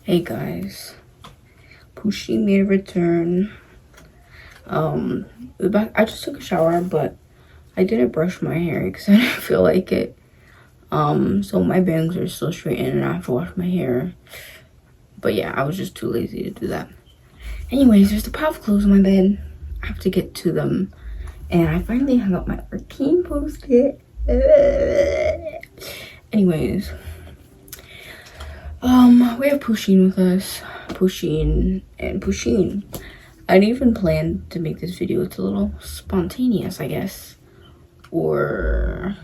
Hey guys, Pushi made a return. I just took a shower, but I didn't brush my hair because I didn't feel like it. So my bangs are still straightened and I have to wash my hair. But yeah, I was just too lazy to do that. Anyways, there's the pile of clothes on my bed. I have to get to them. And I finally hung up my routine post-it. Anyways, we have Pusheen with us. Pusheen. I didn't even plan to make this video. It's a little spontaneous, I guess. Or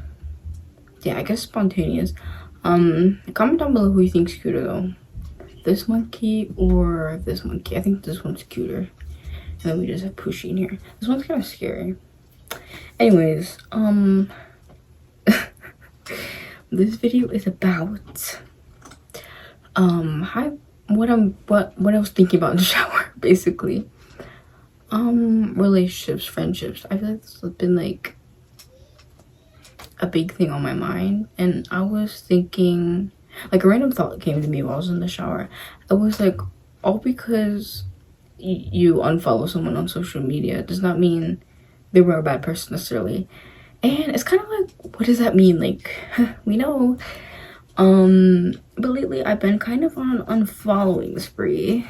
yeah, I guess spontaneous. Comment down below who you think's cuter though. This monkey or this monkey. I think this one's cuter. And then we just have Pusheen here. This one's kind of scary. Anyways, this video is about what I was thinking about in the shower, basically. Relationships, friendships. I feel like this has been like a big thing on my mind, and I was thinking, like, a random thought came to me while I was in the shower. It was like, all because you unfollow someone on social media does not mean they were a bad person necessarily. And it's kind of like, what does that mean? Like, we know. But lately I've been kind of on unfollowing spree.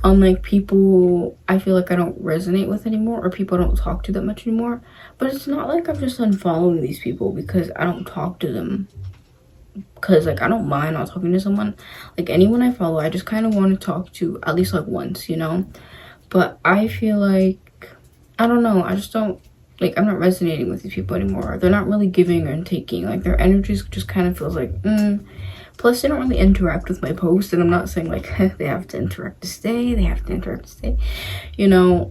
Unlike people I feel like I don't resonate with anymore, or people I don't talk to that much anymore. But it's not like I'm just unfollowing these people because I don't talk to them. Because like I don't mind not talking to someone. Like anyone I follow, I just kind of want to talk to at least like once, you know. But I feel like, I don't know, I just don't, like, I'm not resonating with these people anymore. They're not really giving and taking. Like, their energies just kind of feels like, Plus, they don't really interact with my posts. And I'm not saying, like, they have to interact to stay. They have to interact to stay. You know,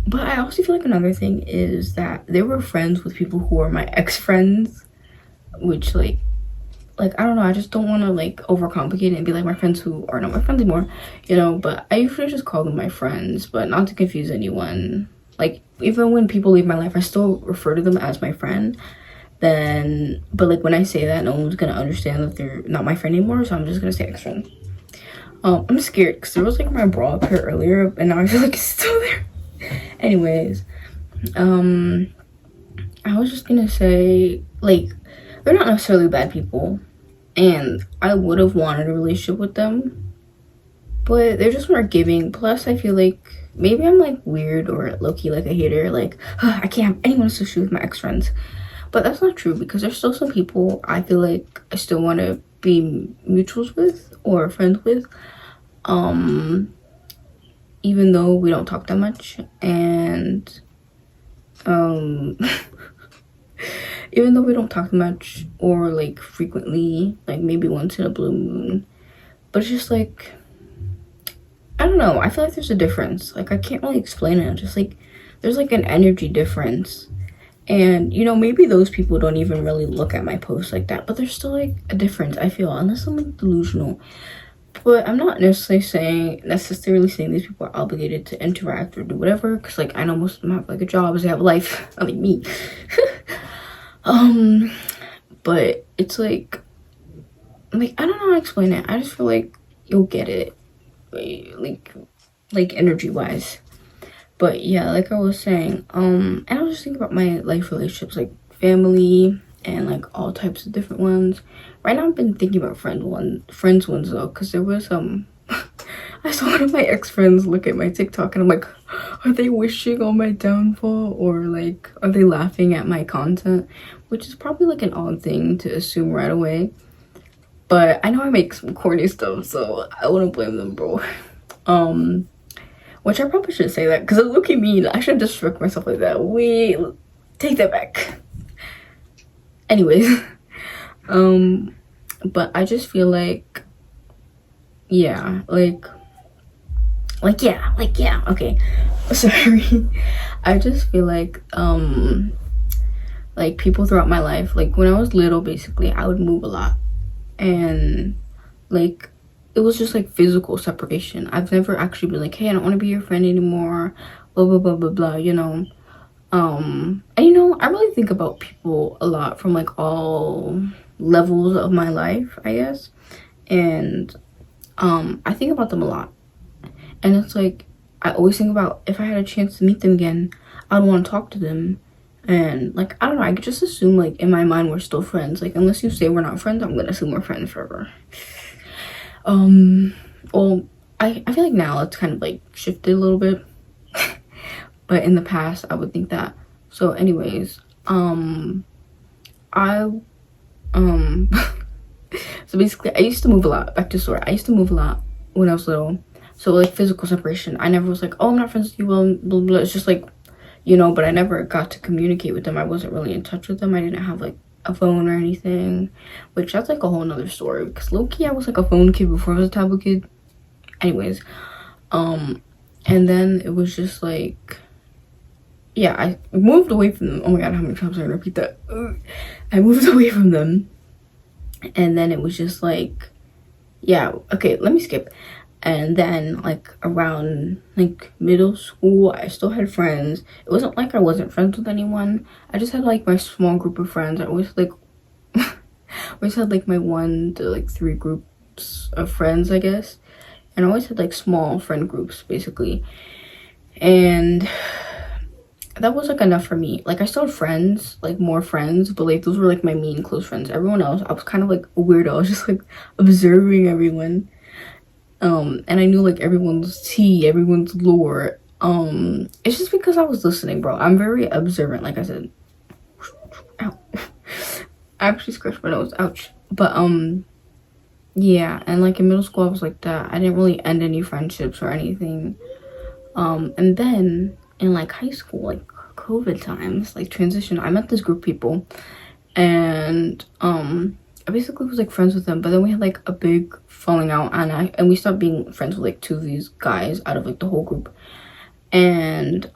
but I also feel like another thing is that they were friends with people who are my ex-friends. Which, like, I don't know. I just don't want to, like, overcomplicate it and be like my friends who are not my friends anymore. You know, but I usually just call them my friends. But not to confuse anyone. Like, even when people leave my life, I still refer to them as my friend. But like when I say that, no one's gonna understand that they're not my friend anymore, so I'm just gonna say ex-friend. I'm scared because there was like my bra up here earlier, and now I feel like it's still there. Anyways, I was just gonna say, like, they're not necessarily bad people, and I would have wanted a relationship with them, but they just weren't giving. Plus, I feel like maybe I'm like weird or low-key like a hater, like, I can't have anyone associated with my ex-friends. But that's not true because there's still some people I feel like I still want to be mutuals with or friends with. Even though we don't talk that much, and even though we don't talk much or like frequently, like maybe once in a blue moon. But it's just like, I don't know, I feel like there's a difference. Like, I can't really explain it. Just like there's like an energy difference. And, you know, maybe those people don't even really look at my posts like that, but there's still, like, a difference, I feel, unless I'm, like, delusional. But I'm not necessarily saying these people are obligated to interact or do whatever, because, like, I know most of them have, like, a job, they have a life, I mean, me. But it's, like, I don't know how to explain it. I just feel like you'll get it, like energy-wise. But yeah, like I was saying, and I was just thinking about my life relationships, like family and like all types of different ones. Right now I've been thinking about friends ones though, because there was I saw one of my ex-friends look at my TikTok and I'm like, are they wishing on my downfall, or like are they laughing at my content? Which is probably like an odd thing to assume right away. But I know I make some corny stuff, so I wouldn't blame them, bro. Which I probably should say that because it look at me. I shouldn't disrespect myself like that. Wait, take that back. Anyways, but I just feel like, yeah, yeah. Okay, sorry. I just feel like people throughout my life, like when I was little, basically, I would move a lot, and like, it was just like physical separation. I've never actually been like, hey, I don't want to be your friend anymore, blah blah blah blah blah, you know. And you know, I really think about people a lot from like all levels of my life, I guess. and I think about them a lot. And it's like, I always think about if I had a chance to meet them again, I'd want to talk to them. And like, I don't know, I could just assume like in my mind we're still friends. Like, unless you say we're not friends, I'm gonna assume we're friends forever. Well, I feel like now it's kind of like shifted a little bit. But in the past I would think that. So anyways, I so basically I used to move a lot. Back to the story. I used to move a lot when I was little. So like physical separation, I never was like, oh, I'm not friends with you, blah, blah, blah. It's just like, you know, but I never got to communicate with them. I wasn't really in touch with them. I didn't have like a phone or anything, which that's like a whole nother story, because low-key I was like a phone kid before I was a tablet kid. Anyways, and then it was just like, yeah, I moved away from them. Oh my god, how many times I repeat that? I moved away from them, and then it was just like, yeah, okay, let me skip. And then like around like middle school, I still had friends. It wasn't like I wasn't friends with anyone. I just had like my small group of friends. I always like always had like my 1 to like 3 groups of friends, I guess. And I always had like small friend groups basically. And that was like enough for me. Like I still had friends, like more friends, but like those were like my main close friends. Everyone else, I was kind of like a weirdo. I was just like observing everyone. And I knew like everyone's tea, everyone's lore. It's just because I was listening, bro. I'm very observant, like I said. Ow. I actually scratched my nose, ouch. But yeah, and like in middle school I was like that. I didn't really end any friendships or anything. And then in like high school, like COVID times, like transition, I met this group of people, and I basically was like friends with them, but then we had like a big falling out, and we stopped being friends with like 2 of these guys out of like the whole group. And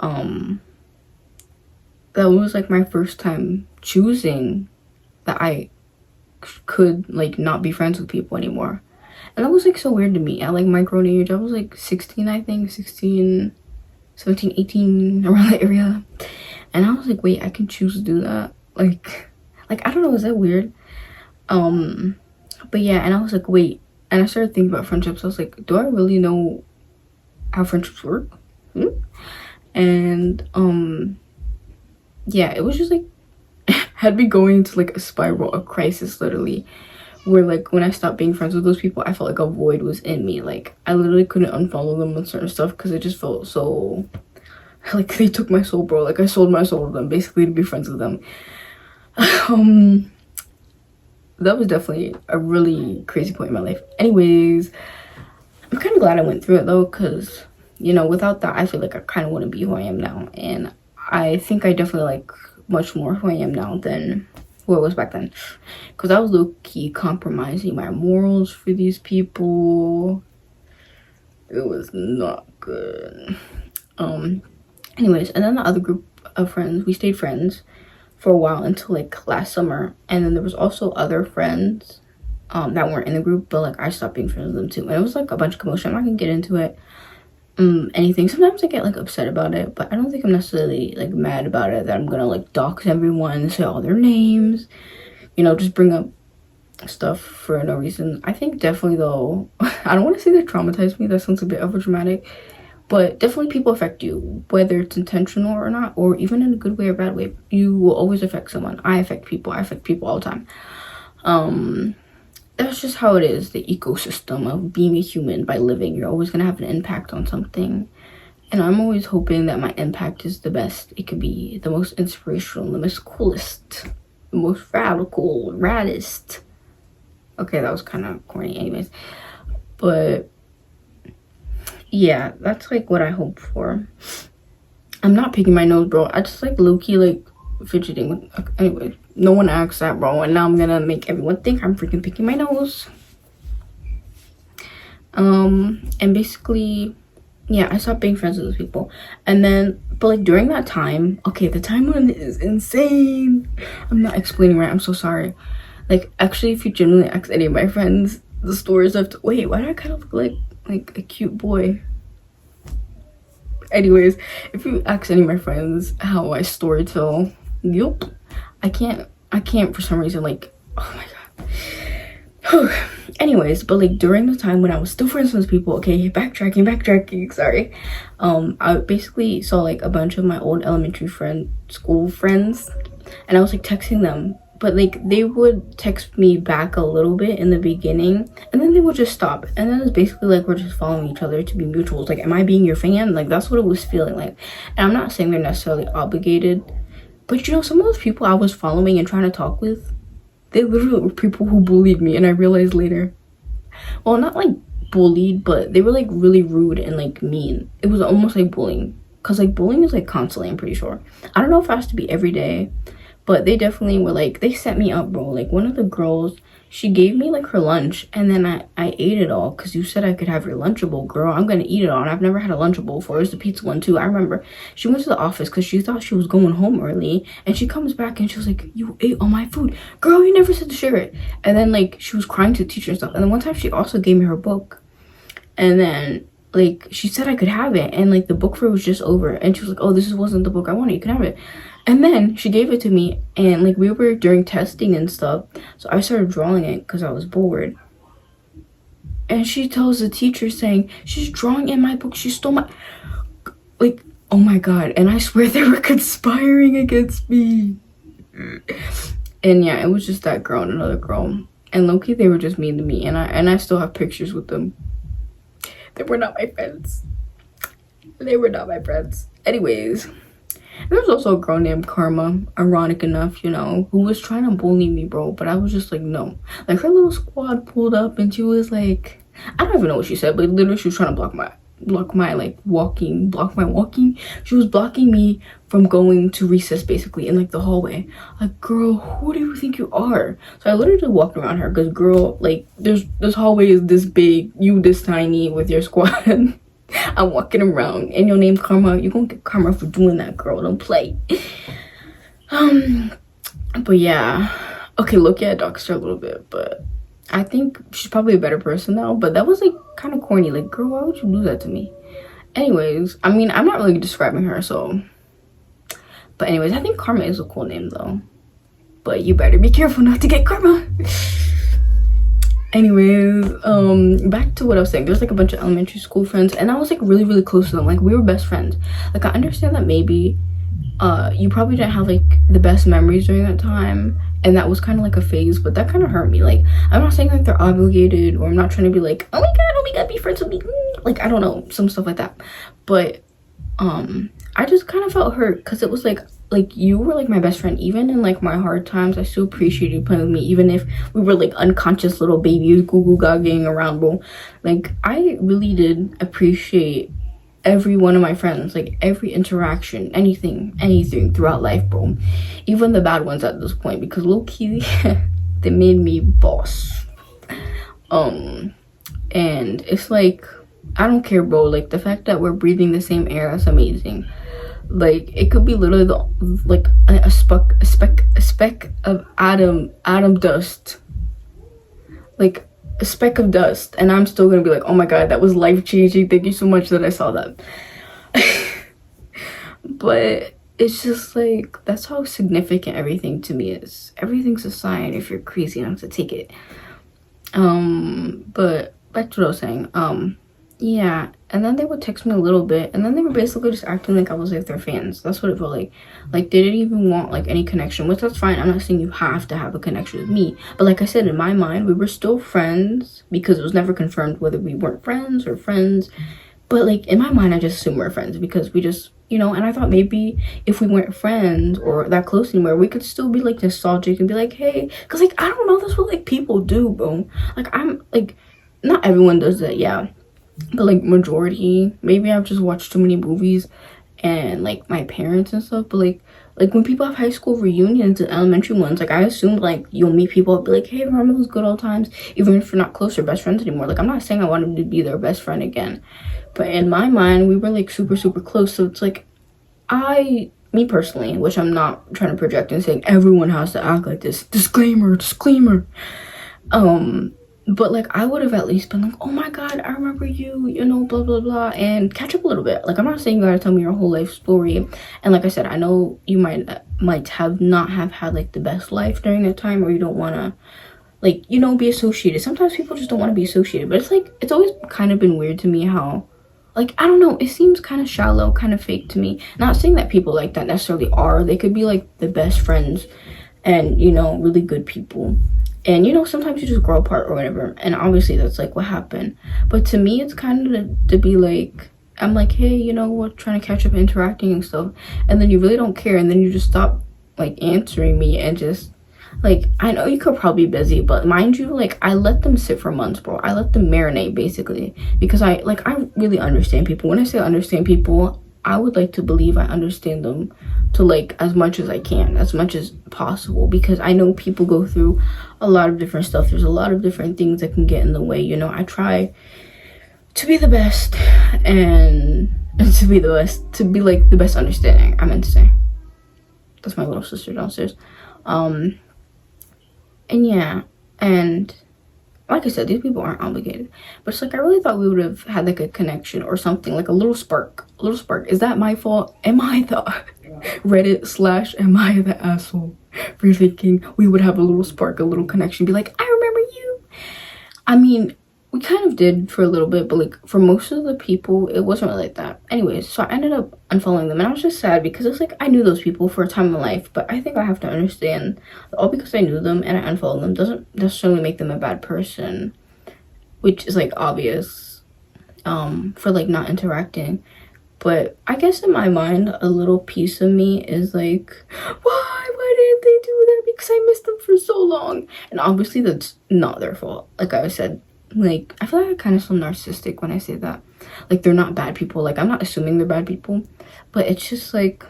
that was like my first time choosing that I could like not be friends with people anymore. And that was like so weird to me at like my grown age. I was like 16, I think, 16, 17, 18, around that area. And I was like, wait, I can choose to do that? Like I don't know, is that weird? But yeah, and I was like, wait, and I started thinking about friendships. I was like, do I really know how friendships work? And yeah, it was just like had me going into like a spiral, a crisis, literally, where like when I stopped being friends with those people, I felt like a void was in me. Like I literally couldn't unfollow them on certain stuff because it just felt so like they took my soul, bro. Like I sold my soul to them basically to be friends with them. That was definitely a really crazy point in my life. Anyways, I'm kind of glad I went through it though, because, you know, without that, I feel like I kind of wouldn't be who I am now. And I think I definitely like much more who I am now than who I was back then. Because I was low-key compromising my morals for these people. It was not good. Anyways, and then the other group of friends, we stayed friends for a while until like last summer. And then there was also other friends that weren't in the group, but like I stopped being friends with them too. And it was like a bunch of commotion. I'm not gonna get into it. Anything. Sometimes I get like upset about it, but I don't think I'm necessarily like mad about it that I'm gonna like dox everyone, say all their names, you know, just bring up stuff for no reason. I think definitely though, I don't want to say they traumatized me. That sounds a bit overdramatic. But definitely people affect you, whether it's intentional or not, or even in a good way or bad way. You will always affect someone. I affect people all the time. That's just how it is, the ecosystem of being a human. By living, you're always going to have an impact on something. And I'm always hoping that my impact is the best it could be, the most inspirational, the most coolest, the most radical, raddest. Okay, that was kind of corny anyways. But yeah, that's like what I hope for. I'm not picking my nose, bro. I just like low-key like fidgeting with, anyway, no one asked that, bro, and now I'm gonna make everyone think I'm freaking picking my nose. And basically, yeah, I stopped being friends with those people. And then, but like during that time, okay, the timeline is insane. I'm not explaining right, I'm so sorry. Like actually, if you genuinely ask any of my friends the stories of, wait, why do I kind of look like a cute boy? Anyways, if you ask any of my friends how I storytell, yup, I can't for some reason, like, oh my god. Anyways, but like during the time when I was still friends with those people, okay, backtracking, sorry. I basically saw like a bunch of my old elementary school friends, and I was like texting them, but like they would text me back a little bit in the beginning, and then they would just stop, and then it's basically like we're just following each other to be mutuals. Like, am I being your fan? Like, that's what it was feeling like. And I'm not saying they're necessarily obligated, but you know, some of those people I was following and trying to talk with, they literally were people who bullied me, and I realized later. Well, not like bullied, but they were like really rude and like mean. It was almost like bullying. Cause like bullying is like constantly, I'm pretty sure. I don't know if it has to be every day, but they definitely were like, they set me up, bro. Like one of the girls, she gave me like her lunch, and then I ate it all because you said I could have your Lunchable. Girl, I'm gonna eat it all. And I've never had a Lunchable before. It was the pizza one too. I remember she went to the office because she thought she was going home early, and she comes back and she was like, you ate all my food. Girl, you never said to share it. And then like she was crying to the teacher and stuff. And then one time she also gave me her book, and then like she said I could have it, and like the book fair was just over, and she was like, oh, this wasn't the book I wanted, you can have it. And then she gave it to me, and like we were during testing and stuff, so I started drawing it because I was bored. And she tells the teacher saying, she's drawing in my book, she stole my, like, oh my god. And I swear they were conspiring against me. And yeah, it was just that girl and another girl, and low-key they were just mean to me, and I still have pictures with them. They were not my friends. They were not my friends. Anyways, there was also a girl named Karma, ironic enough, you know, who was trying to bully me, bro. But I was just like, no. Like, her little squad pulled up, and she was like, I don't even know what she said, but literally she was trying to block my walking. She was blocking me from going to recess, basically, in like the hallway. Like, girl, who do you think you are? So I literally walked around her, because girl, like, this hallway is this big, you this tiny with your squad. I'm walking around, and your name's Karma. You gonna get karma for doing that, girl. Don't play. But yeah, okay, look at Doxter a little bit, but I think she's probably a better person now. But that was like kind of corny. Like, girl, why would you do that to me? Anyways, I mean, I'm not really describing her, so. But anyways, I think Karma is a cool name though. But you better be careful not to get karma. Anyways, back to what I was saying. There's like a bunch of elementary school friends, and I was like really, really close to them. Like, we were best friends. Like, I understand that maybe you probably didn't have like the best memories during that time, and that was kind of like a phase, but that kind of hurt me. Like, I'm not saying like they're obligated, or I'm not trying to be like, oh my god, be friends with me, like, I don't know, some stuff like that. But I just kind of felt hurt, because it was like you were like my best friend. Even in like my hard times, I still appreciate you playing with me, even if we were like unconscious little babies goo gagging around, bro. Like, I really did appreciate every one of my friends, like every interaction, anything throughout life, bro. Even the bad ones at this point, because low-key they made me boss. And it's like, I don't care, bro. Like, the fact that we're breathing the same air, that's amazing. Like, it could be literally like a speck of atom dust, like a speck of dust, and I'm still gonna be like, oh my god, that was life-changing, thank you so much that I saw that. But it's just like, that's how significant everything to me is. Everything's a sign if you're crazy enough to take it. But back to what I was saying. Yeah, and then they would text me a little bit, and then they were basically just acting like I was like their fans. That's what it felt like. Like, they didn't even want like any connection, which that's fine. I'm not saying you have to have a connection with me, but like I said, in my mind, we were still friends, because it was never confirmed whether we weren't friends or friends. But like, in my mind, I just assumed we're friends, because we just, you know, and I thought maybe if we weren't friends or that close anymore, we could still be like nostalgic and be like, hey, because like, I don't know, that's what like people do, bro. Like, I'm like, not everyone does that, yeah, but like majority, maybe I've just watched too many movies and like my parents and stuff, but like when people have high school reunions and elementary ones, like I assumed like you'll meet people and be like, hey, remember those good old times, even if you're not close or best friends anymore. Like, I'm not saying I wanted to be their best friend again, but in my mind we were like super close. So it's like, me personally, which I'm not trying to project and saying everyone has to act like this, disclaimer, but like, I would have at least been like, oh my god, I remember you, you know, blah blah blah, and catch up a little bit. Like, I'm not saying you gotta tell me your whole life story, and like I said, I know you might have not have had like the best life during that time, or you don't want to like, you know, be associated. Sometimes people just don't want to be associated, but it's like, it's always kind of been weird to me how, like, I don't know, it seems kind of shallow, kind of fake to me. Not saying that people like that necessarily are. They could be like the best friends and, you know, really good people. And, you know, sometimes you just grow apart or whatever. And obviously that's like what happened. But to me, it's kind of to be like, I'm like, hey, you know, we're trying to catch up, interacting and stuff. And then you really don't care. And then you just stop like answering me and just like, I know you could probably be busy, but mind you, like, I let them sit for months, bro. I let them marinate, basically, because I really understand people. When I say understand people, I would like to believe I understand them to, like, as much as I can, as much as possible, because I know people go through a lot of different stuff. There's a lot of different things that can get in the way, you know. I try to be the best and to be, like, the best understanding, I meant to say. That's my little sister downstairs. And yeah, and like I said, these people aren't obligated. But it's like, I really thought we would have had like a connection or something, like a little spark. A little spark. Is that my fault? Am I the Reddit / am I the asshole for thinking we would have a little spark, a little connection, be like, I remember you? I mean, we kind of did for a little bit, but like for most of the people, it wasn't really like that. Anyways, so I ended up unfollowing them, and I was just sad because it's like, I knew those people for a time in my life, but I think I have to understand that all because I knew them and I unfollowed them doesn't necessarily make them a bad person, which is like obvious for like not interacting. But I guess in my mind, a little piece of me is like, why didn't they do that? Because I missed them for so long. And obviously that's not their fault. Like I said, like, I feel like I kind of sound narcissistic when I say that. Like, they're not bad people. Like, I'm not assuming they're bad people, but it's just like,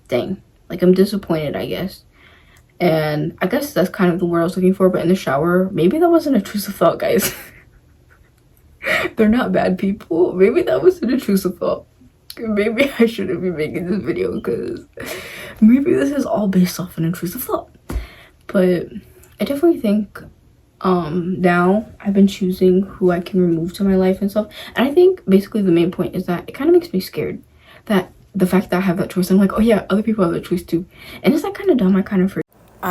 dang. Like, I'm disappointed, I guess. And I guess that's kind of the word I was looking for, but in the shower, maybe that wasn't a intrusive thought, guys. They're not bad people. Maybe that was an intrusive thought. Maybe I shouldn't be making this video because maybe this is all based off an intrusive thought. But I definitely think now I've been choosing who I can remove to my life and stuff, and I think basically the main point is that it kind of makes me scared that the fact that I have that choice, I'm like, oh yeah, other people have that choice too. And is that kind of dumb? I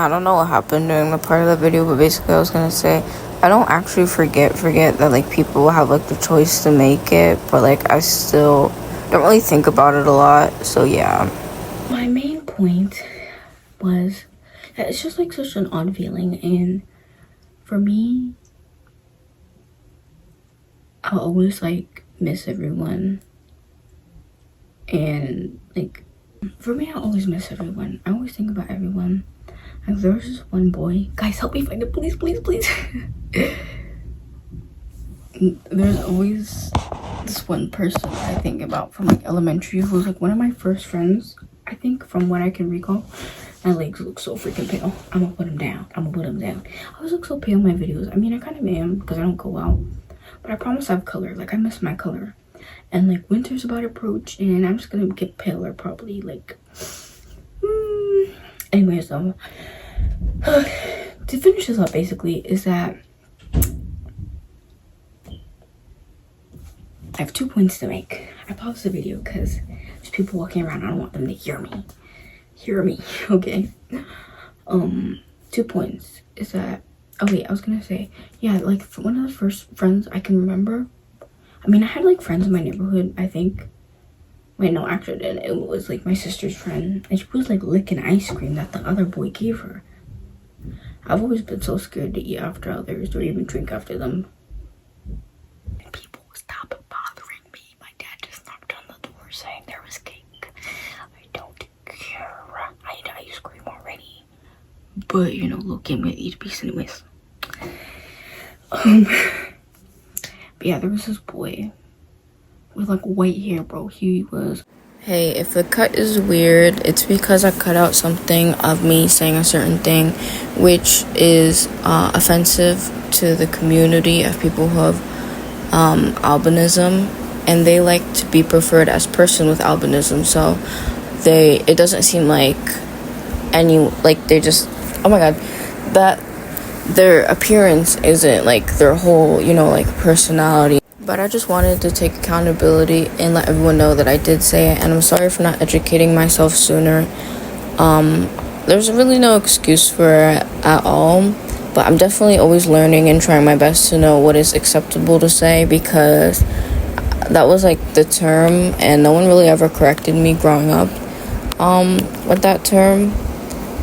don't know what happened during the part of the video, but basically I was gonna say, I don't actually forget that like people have like the choice to make it, but like I still don't really think about it a lot. So yeah, my main point was that it's just like such an odd feeling, and for me, I'll always like miss everyone. And like, for me, I always miss everyone. I always think about everyone. Like, there was this one boy. Guys, help me find it, please, please, please. There's always this one person I think about from like elementary who was like one of my first friends, I think, from what I can recall. My legs look so freaking pale. I'm gonna put them down. I always look so pale in my videos. I mean, I kind of am because I don't go out, but I promise I have color. Like, I miss my color. And like, winter's about to approach and I'm just gonna get paler probably. Like, anyways, to finish this up basically is that I have 2 points to make. I paused the video because there's people walking around. I don't want them to hear me. Okay. 2 points is that, oh wait, I was gonna say, yeah, like one of the first friends I can remember. I mean, I had like friends in my neighborhood, I think. Wait, no, actually I didn't. It was like my sister's friend, and she was like licking ice cream that the other boy gave her. I've always been so scared to eat after others or even drink after them. People stop bothering me. My dad just knocked on the door saying there was cake. I don't care. I ate ice cream already. But, you know, look, I'm gonna eat a piece anyways. But yeah, there was this boy with like white hair, bro. He was... Hey, if the cut is weird, it's because I cut out something of me saying a certain thing, which is offensive to the community of people who have albinism, and they like to be preferred as person with albinism. So it doesn't seem like they just, oh my god, that their appearance isn't like their whole, you know, like personality. But I just wanted to take accountability and let everyone know that I did say it, and I'm sorry for not educating myself sooner. There's really no excuse for it at all, but I'm definitely always learning and trying my best to know what is acceptable to say, because that was like the term and no one really ever corrected me growing up with that term.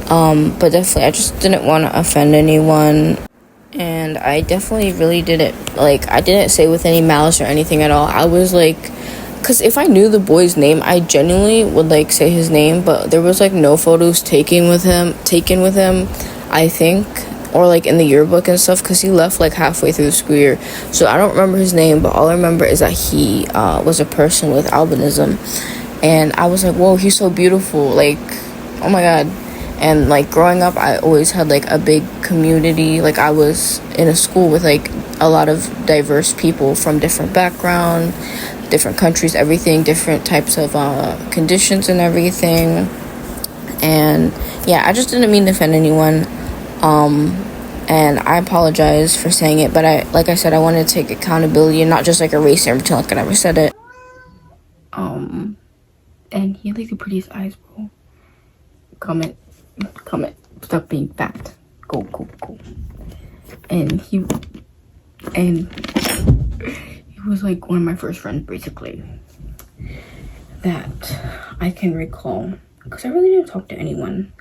But definitely I just didn't want to offend anyone, and I definitely really didn't, like, I didn't say with any malice or anything at all. I was like, because if I knew the boy's name, I genuinely would like say his name, but there was like no photos taken with him, I think, or like in the yearbook and stuff, because he left like halfway through the school year. So I don't remember his name, but all I remember is that he was a person with albinism, and I was like, whoa, he's so beautiful, like, oh my god. And like growing up, I always had like a big community. Like I was in a school with like a lot of diverse people from different backgrounds, different countries, everything, different types of conditions and everything. And yeah, I just didn't mean to offend anyone, and I apologize for saying it, but like I said, I wanted to take accountability and not just like erase it and pretend like I never said it. And he had like the prettiest eyes, bro. Comment, stop being fat. Go. And he was like one of my first friends, basically, that I can recall, because I really didn't talk to anyone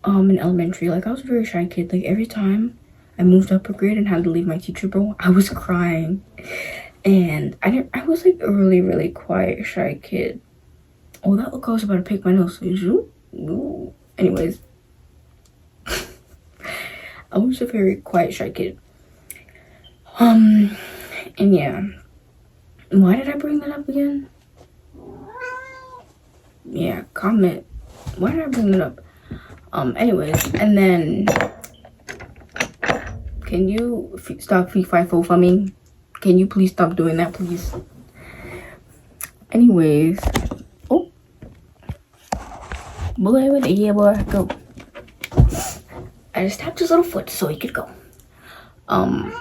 in elementary. Like I was a very shy kid. Like every time I moved up a grade and had to leave my teacher, bro, I was crying. And I was like a really, really quiet, shy kid. Oh, that look, I was about to pick my nose. Anyways, I was a very quiet, shy kid. And yeah, why did I bring that up again? Yeah, comment. Why did I bring that up? Anyways, and then, can you stop FIFO for me? Can you please stop doing that, please? Anyways, oh, boy, with the boy, go. I just tapped his little foot so he could go. I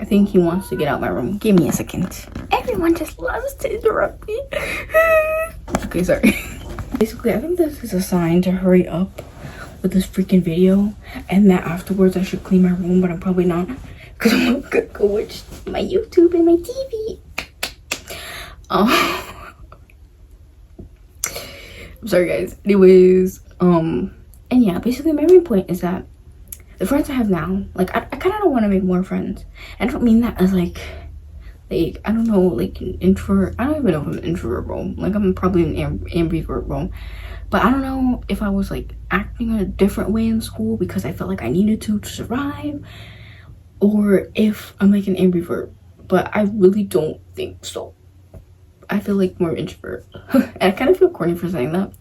think he wants to get out my room. Give me a second. Everyone just loves to interrupt me. Okay, sorry. Basically, I think this is a sign to hurry up with this freaking video, and that afterwards I should clean my room, but I'm probably not, because I'm gonna go watch my YouTube and my TV. I'm sorry, guys. Anyways, and yeah, basically my main point is that the friends I have now, like, I kind of don't want to make more friends. And I don't mean that as like, I don't know, like an introvert. I don't even know if I'm an introvert, bro. Like, I'm probably an ambivert, bro. But I don't know if I was like acting a different way in school because I felt like I needed to survive, or if I'm like an ambivert. But I really don't think so. I feel like more introvert. And I kind of feel corny for saying that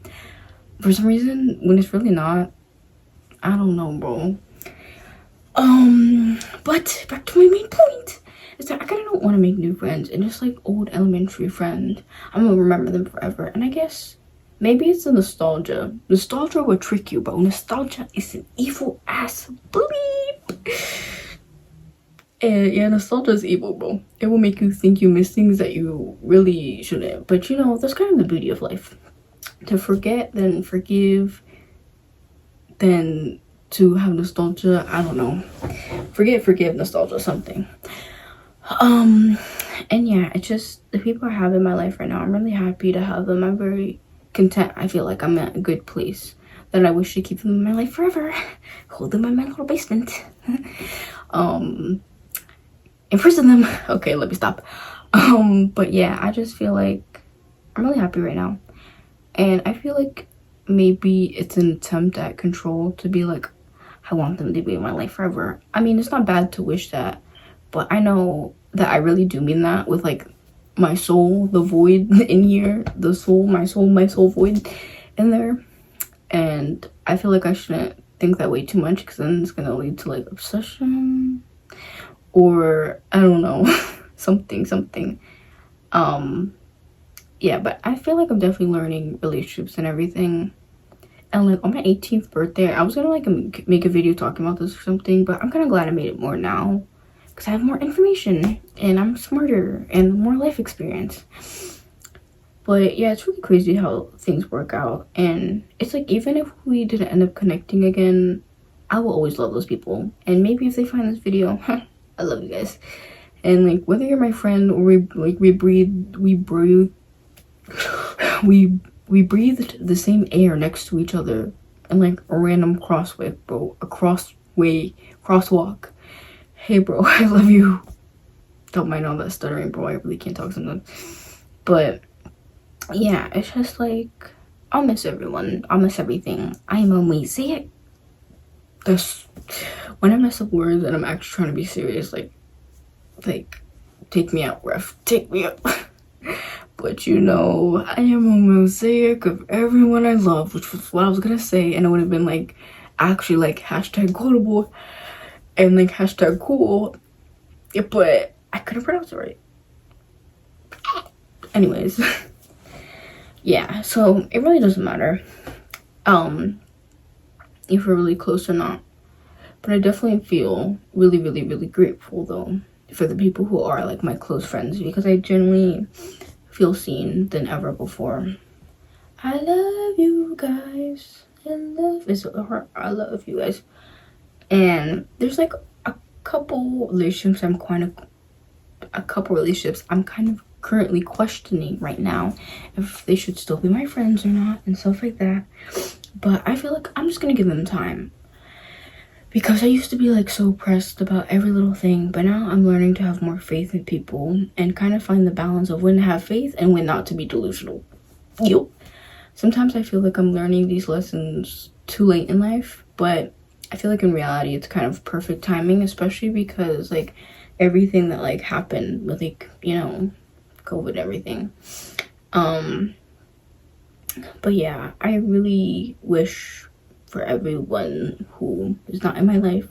for some reason, when it's really not. I don't know, bro. But back to my main point is that I kind of don't want to make new friends, and just like old elementary friends, I'm gonna remember them forever. And I guess maybe it's the nostalgia. Nostalgia will trick you, bro. Nostalgia is an evil ass bleep. And yeah, nostalgia is evil, bro. It will make you think you miss things that you really shouldn't. But you know, that's kind of the beauty of life. To forget, then forgive, then to have nostalgia. I don't know. Forgive, nostalgia, something. And yeah, it's just the people I have in my life right now, I'm really happy to have them. I'm very content. I feel like I'm at a good place that I wish to keep them in my life forever. Hold them in my little basement. Imprison them. Okay, let me stop. But yeah, I just feel like I'm really happy right now. And I feel like maybe it's an attempt at control to be like, I want them to be in my life forever. I mean, it's not bad to wish that, but I know that I really do mean that with like my soul, the void in here, the soul, my soul void in there. And I feel like I shouldn't think that way too much, because then it's gonna lead to like obsession, or I don't know, something. Yeah, but I feel like I'm definitely learning relationships and everything. And like on my 18th birthday, I was gonna like make a video talking about this or something, but I'm kind of glad I made it more now, because I have more information and I'm smarter and more life experience. But yeah, it's really crazy how things work out. And it's like, even if we didn't end up connecting again, I will always love those people. And maybe if they find this video, I love you guys. And like, whether you're my friend or we breathed the same air next to each other in like a random crossway, bro, crosswalk. Hey bro, I love you. Don't mind all that stuttering, bro. I really can't talk sometimes. But yeah, it's just like, I'll miss everyone. I'll miss everything. I am a mosaic. When I mess up words and I'm actually trying to be serious, like take me out, ref. Take me out. But you know, I am a mosaic of everyone I love, which was what I was gonna say, and it would have been like actually like hashtag quotable and like hashtag cool. Yeah, but I couldn't pronounce it right. Anyways. Yeah, so it really doesn't matter if we're really close or not. But I definitely feel really, really, really grateful though for the people who are like my close friends, because I genuinely feel seen than ever before. I love you guys. I love you guys. And there's like a couple relationships I'm kind of currently questioning right now if they should still be my friends or not and stuff like that. But I feel like I'm just gonna give them time, because I used to be like so pressed about every little thing, but now I'm learning to have more faith in people and kind of find the balance of when to have faith and when not to be delusional. Sometimes I feel like I'm learning these lessons too late in life, but I feel like in reality it's kind of perfect timing, especially because like everything that like happened with like, you know, COVID and everything. But yeah, I really wish for everyone who is not in my life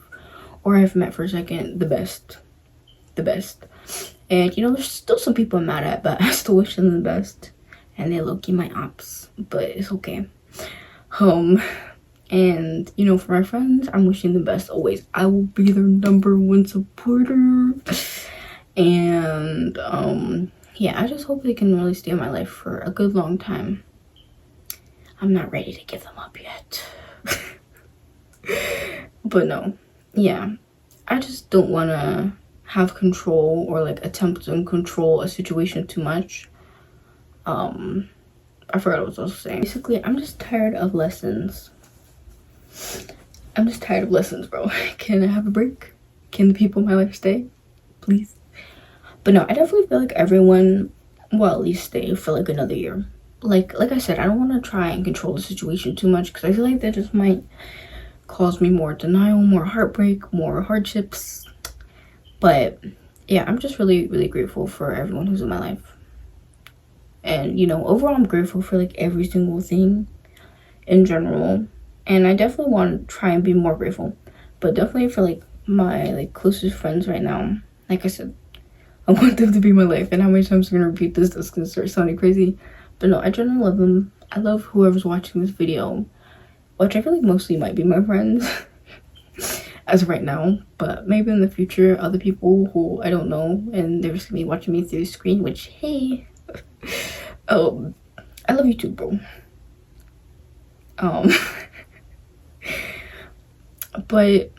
or I've met for a second the best. And you know, there's still some people I'm mad at, but I still wish them the best, and they low-key my ops, but it's okay. And you know, for my friends, I'm wishing the best always. I will be their #1 supporter. And yeah, I just hope they can really stay in my life for a good long time. I'm not ready to give them up yet. But no, yeah, I just don't want to have control or like attempt to control a situation too much. I forgot what I was supposed to say. Basically, I'm just tired of lessons. Bro. Can I have a break? Can the people in my life stay, please? But no, I definitely feel like everyone will at least stay for like another year. Like I said, I don't want to try and control the situation too much, because I feel like that just might cause me more denial, more heartbreak, more hardships. But yeah, I'm just really, really grateful for everyone who's in my life. And you know, overall, I'm grateful for like every single thing in general. And I definitely want to try and be more grateful, but definitely for like my like closest friends right now. Like I said, I want them to be my life. And how many times I'm gonna repeat this? That's gonna start sounding crazy. But no, I generally love them. I love whoever's watching this video, which I feel like mostly might be my friends as of right now. But maybe in the future, other people who I don't know, and they're just gonna be watching me through the screen. Which, hey, I love you too, bro. But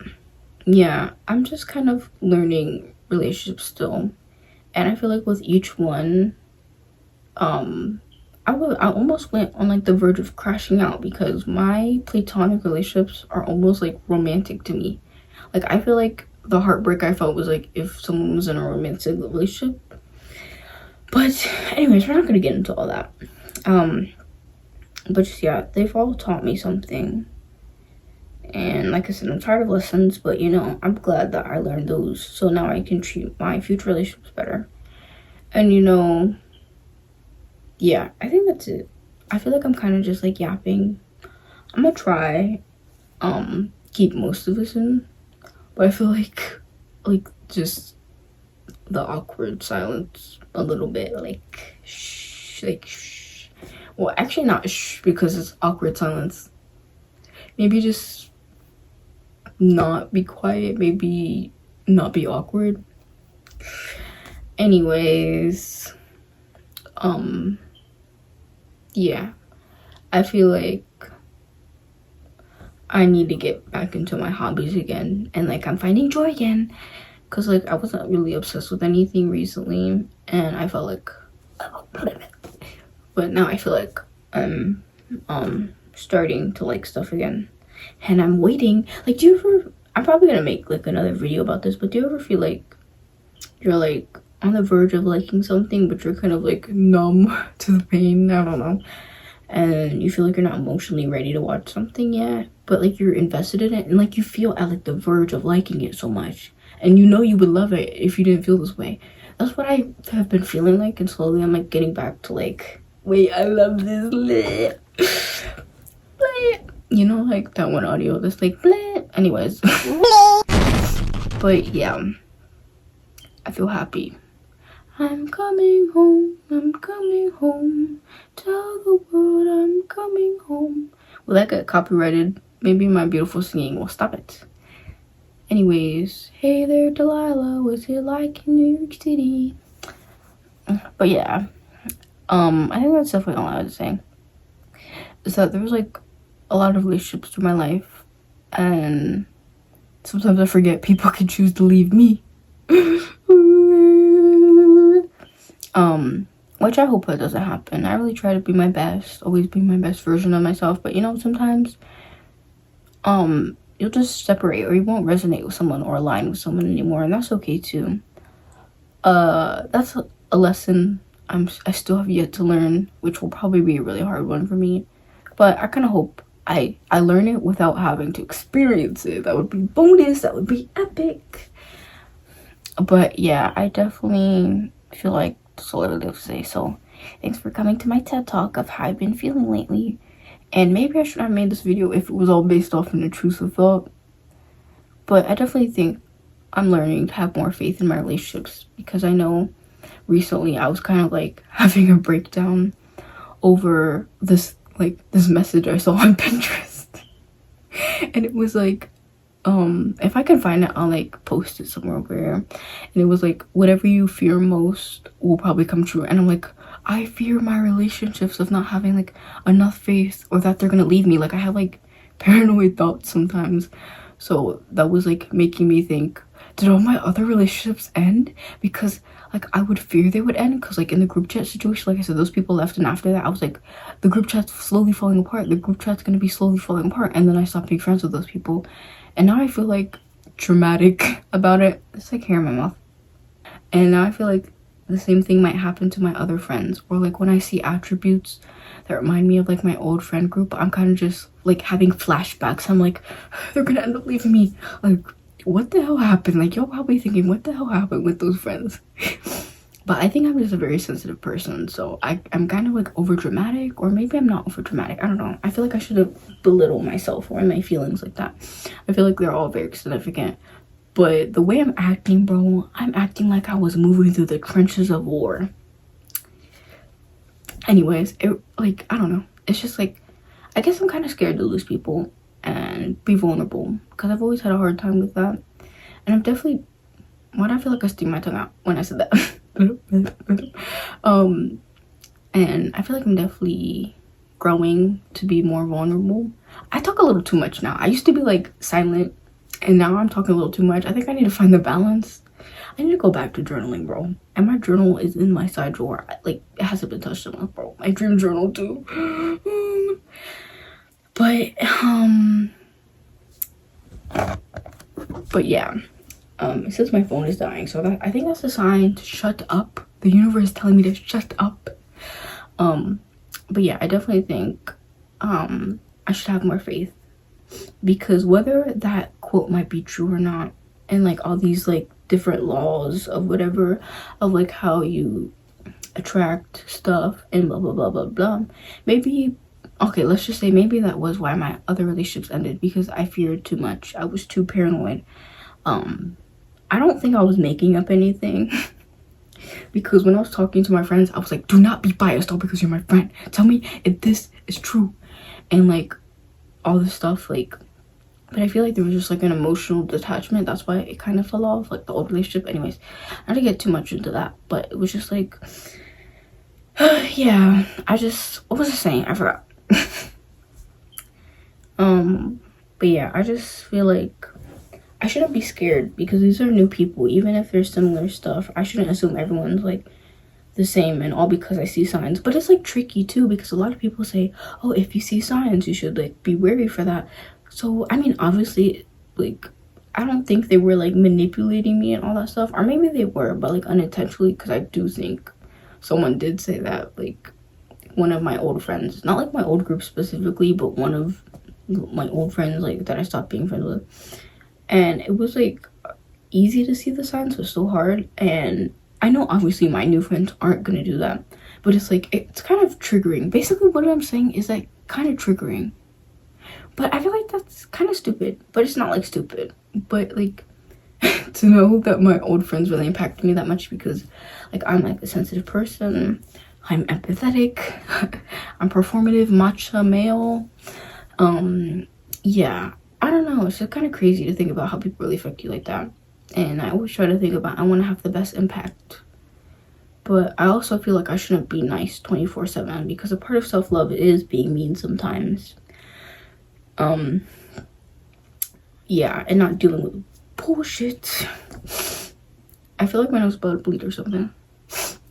yeah, I'm just kind of learning relationships still, and I feel like with each one, I almost went on like the verge of crashing out, because my platonic relationships are almost like romantic to me. Like I feel like the heartbreak I felt was like if someone was in a romantic relationship. But anyways, we're not gonna get into all that. But just yeah, they've all taught me something. And like I said, I'm tired of lessons, but you know, I'm glad that I learned those, so now I can treat my future relationships better. And you know, yeah, I think that's it. I feel like I'm kind of just like yapping. I'm gonna try keep most of this in, but I feel like just the awkward silence a little bit, like shh, well, actually not shh, because it's awkward silence. Maybe just not be quiet, maybe not be awkward. Anyways, yeah, I feel like I need to get back into my hobbies again, and like I'm finding joy again, because like I wasn't really obsessed with anything recently, and I felt like, but now I feel like I'm starting to like stuff again, and I'm waiting. Like, do you ever, I'm probably gonna make like another video about this, but do you ever feel like you're like on the verge of liking something, but you're kind of like numb to the pain? I don't know, and you feel like you're not emotionally ready to watch something yet, but like you're invested in it, and like you feel at like the verge of liking it so much, and you know you would love it if you didn't feel this way. That's what I have been feeling like, and slowly I'm like getting back to like, wait, I love this lit. You know, like that one audio that's like bleh. Anyways. But yeah, I feel happy. I'm coming home, I'm coming home. Tell the world I'm coming home. Will that get copyrighted? Maybe my beautiful singing will stop it. Anyways, hey there Delilah, what's it like in New York City? But yeah, I think that's definitely all I was saying. Is that there was like a lot of relationships through my life, and sometimes I forget people can choose to leave me. Which I hope that doesn't happen. I really try to be my best, always be my best version of myself, but you know, sometimes you'll just separate, or you won't resonate with someone or align with someone anymore, and that's okay too. That's a lesson I still have yet to learn, which will probably be a really hard one for me, but I kind of hope I learn it without having to experience it. That would be bonus, that would be epic. But yeah, I definitely feel like that's all I would have to say. So thanks for coming to my TED Talk of how I've been feeling lately. And maybe I should have made this video if it was all based off an intrusive thought. But I definitely think I'm learning to have more faith in my relationships, because I know recently I was kind of like having a breakdown over this message I saw on Pinterest. And it was like, if I can find it, I'll like post it somewhere where, and it was like, whatever you fear most will probably come true. And I'm like, I fear my relationships of not having like enough faith, or that they're gonna leave me. Like I have like paranoid thoughts sometimes. So that was like making me think, did all my other relationships end because like I would fear they would end? Because like in the group chat situation, like I said, those people left, and after that I was like, the group chat's slowly falling apart, the group chat's gonna be slowly falling apart. And then I stopped being friends with those people, and now I feel like dramatic about it. It's like hair in my mouth. And now I feel like the same thing might happen to my other friends, or like when I see attributes that remind me of like my old friend group, I'm kind of just like having flashbacks. I'm like, they're gonna end up leaving me. Like, what the hell happened? Like, you're probably thinking, what the hell happened with those friends? But I think I'm just a very sensitive person, so I'm kind of like over dramatic, or maybe I'm not over dramatic. I don't know. I feel like I shouldn't belittle myself or my feelings like that. I feel like they're all very significant. But the way I'm acting, bro, I'm acting like I was moving through the trenches of war. Anyways, like, I don't know. It's just like, I guess I'm kind of scared to lose people and be vulnerable, because I've always had a hard time with that. And I'm definitely, why do I feel like I stick my tongue out when I said that? And I feel like I'm definitely growing to be more vulnerable. I talk a little too much now. I used to be like silent, and now I'm talking a little too much. I think I need to find the balance. I need to go back to journaling, bro. And my journal is in my side drawer. Like, it hasn't been touched in a month, bro. My dream journal too. But yeah, it says my phone is dying, so I think that's a sign to shut up. The universe is telling me to shut up. But yeah, I definitely think I should have more faith, because whether that quote might be true or not, and like all these like different laws of whatever, of like how you attract stuff and blah blah blah blah blah, maybe, okay, let's just say maybe that was why my other relationships ended, because I feared too much. I was too paranoid. I don't think I was making up anything. Because when I was talking to my friends, I was like, do not be biased all because you're my friend. Tell me if this is true. And like all this stuff, like, but I feel like there was just like an emotional detachment. That's why it kind of fell off, like the old relationship. Anyways, not to get too much into that, but it was just like, Yeah, what was I saying? I forgot. But yeah, I just feel like I shouldn't be scared because these are new people. Even if there's similar stuff, I shouldn't assume everyone's like the same and all because I see signs. But it's like tricky too because a lot of people say, oh, if you see signs, you should like be wary for that. So I mean, obviously, like I don't think they were like manipulating me and all that stuff, or maybe they were, but like unintentionally, because I do think someone did say that, like one of my old friends, not like my old group specifically, but one of my old friends like that I stopped being friends with. And it was like easy to see the signs, but so hard. And I know obviously my new friends aren't gonna do that, but it's like it's kind of triggering. Basically what I'm saying is like kind of triggering, but I feel like that's kind of stupid. But it's not like stupid, but like to know that my old friends really impacted me that much because like I'm like a sensitive person, I'm empathetic, I'm performative matcha male. Yeah, I don't know, it's just kind of crazy to think about how people really affect you like that. And I always try to think about I want to have the best impact, but I also feel like I shouldn't be nice 24/7 because a part of self-love is being mean sometimes. Yeah, and not dealing with bullshit. I feel like my nose about to bleed or something.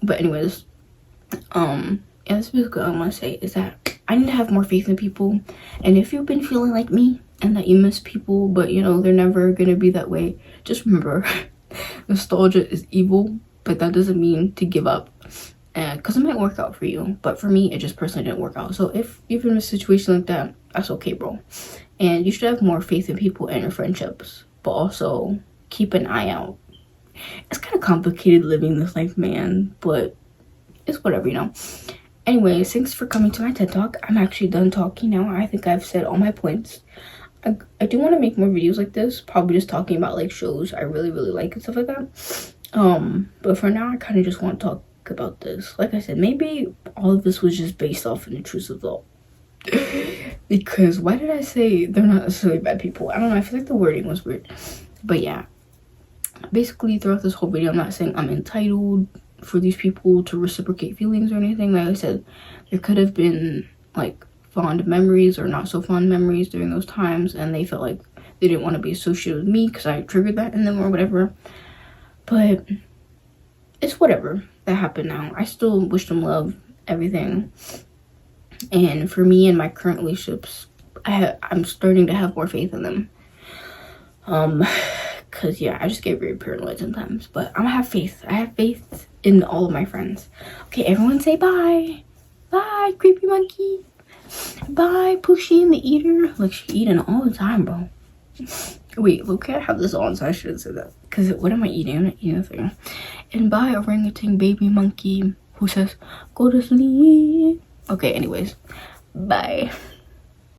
But anyways, yeah, that's basically all I want to say is that I need to have more faith in people. And if you've been feeling like me and that you miss people, but you know they're never gonna be that way, just remember, nostalgia is evil, but that doesn't mean to give up. Because it might work out for you, but for me, it just personally didn't work out. So if you're in a situation like that, that's okay, bro. And you should have more faith in people and your friendships, but also keep an eye out. It's kind of complicated living this life, man, but it's whatever, you know. Anyways, thanks for coming to my TED Talk. I'm actually done talking now. I think I've said all my points. I do want to make more videos like this, probably just talking about like shows I really like and stuff like that. But for now I kind of just want to talk about this. Like I said, maybe all of this was just based off an intrusive thought. Because why did I say they're not necessarily bad people? I don't know, I feel like the wording was weird. But yeah, basically throughout this whole video I'm not saying I'm entitled for these people to reciprocate feelings or anything. Like I said, there could have been like fond memories or not so fond memories during those times, and they felt like they didn't want to be associated with me because I triggered that in them or whatever. But it's whatever, that happened now. I still wish them love, everything. And for me and my current relationships, I'm starting to have more faith in them. Because yeah, I just get very paranoid sometimes, but I'm gonna have faith. I have faith in all of my friends. Okay, everyone say bye. Bye, creepy monkey. Bye, Pushy and the Eater. Like, she eating all the time, bro. Wait, look, I have this on, so I shouldn't say that. Because what am I eating? I'm not eating a thing. And bye, orangutan baby monkey who says, go to sleep. Okay, anyways, bye.